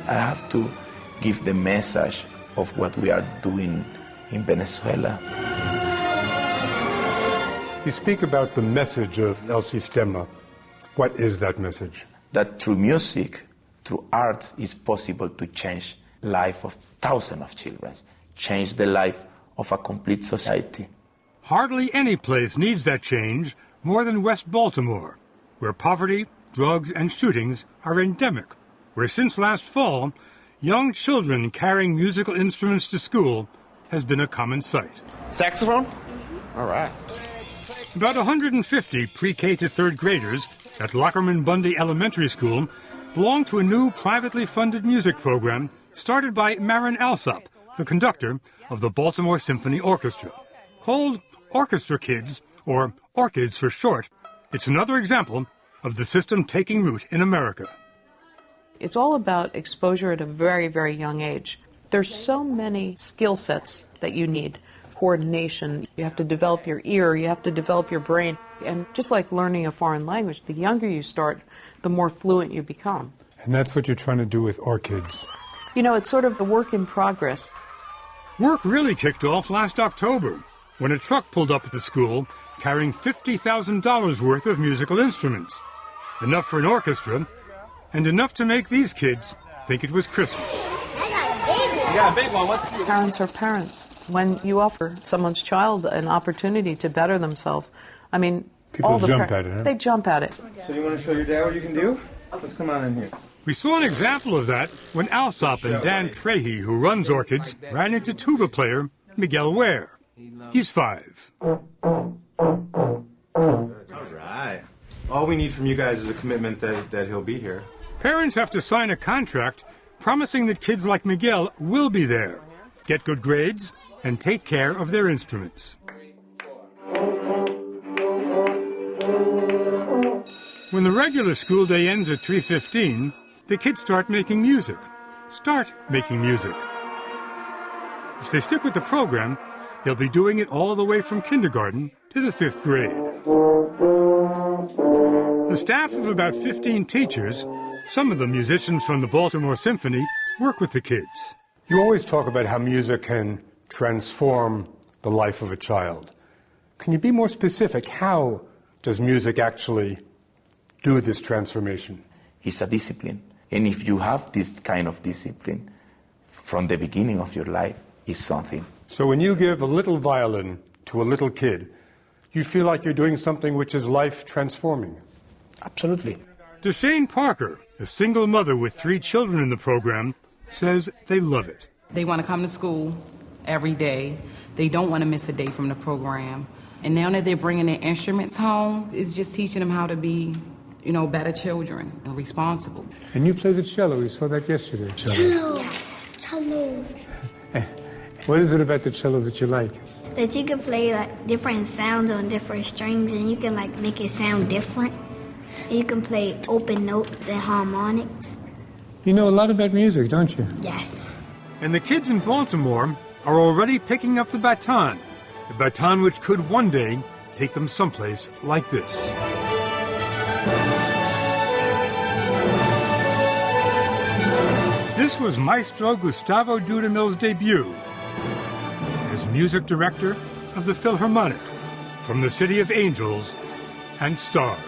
I have to give the message of what we are doing in Venezuela. You speak about the message of El Sistema. What is that message? That through music, through art, it's possible to change the life of thousands of children, change the life of a complete society. Hardly any place needs that change more than West Baltimore, where poverty, drugs, and shootings are endemic, where since last fall, young children carrying musical instruments to school has been a common sight. Saxophone? All right. About 150 pre-K to third graders at Lockerman Bundy Elementary School belong to a new privately funded music program started by Marin Alsop, the conductor of the Baltimore Symphony Orchestra. Called Orchestra Kids, or Orchids for short, it's another example of the system taking root in America. It's all about exposure at a very, very young age. There's so many skill sets that you need. Coordination, you have to develop your ear, you have to develop your brain. And just like learning a foreign language, the younger you start, the more fluent you become. And that's what you're trying to do with Orchids. You know, it's sort of a work in progress. Work really kicked off last October when a truck pulled up at the school carrying $50,000 worth of musical instruments. Enough for an orchestra, and enough to make these kids think it was Christmas. You got a big one. What's your... Parents are parents. When you offer someone's child an opportunity to better themselves, I mean, people jump at it, huh? They jump at it. So you want to show your dad what you can do? Let's come on in here. We saw an example of that when Alsop and Dan Trahey, who runs Orchids, ran into tuba player Miguel Ware. He's 5. All right. All we need from you guys is a commitment that he'll be here. Parents have to sign a contract promising that kids like Miguel will be there, get good grades, and take care of their instruments. When the regular school day ends at 3:15, the kids start making music. If they stick with the program, they'll be doing it all the way from kindergarten to the 5th grade. The staff of about 15 teachers, some of them musicians from the Baltimore Symphony, work with the kids. You always talk about how music can transform the life of a child. Can you be more specific? How does music actually do this transformation? It's a discipline. And if you have this kind of discipline from the beginning of your life, it's something. So when you give a little violin to a little kid, you feel like you're doing something which is life-transforming. Absolutely. Deshane Parker, a single mother with 3 children in the program, says they love it. They want to come to school every day. They don't want to miss a day from the program. And now that they're bringing their instruments home, it's just teaching them how to be, better children and responsible. And you play the cello. We saw that yesterday. Cello. Yes, cello. What is it about the cello that you like? That you can play different sounds on different strings, and you can make it sound different. And you can play open notes and harmonics. You know a lot about music, don't you? Yes. And the kids in Baltimore are already picking up the baton which could one day take them someplace like this. This was Maestro Gustavo Dudamel's debut as music director of the Philharmonic from the City of Angels and Stars.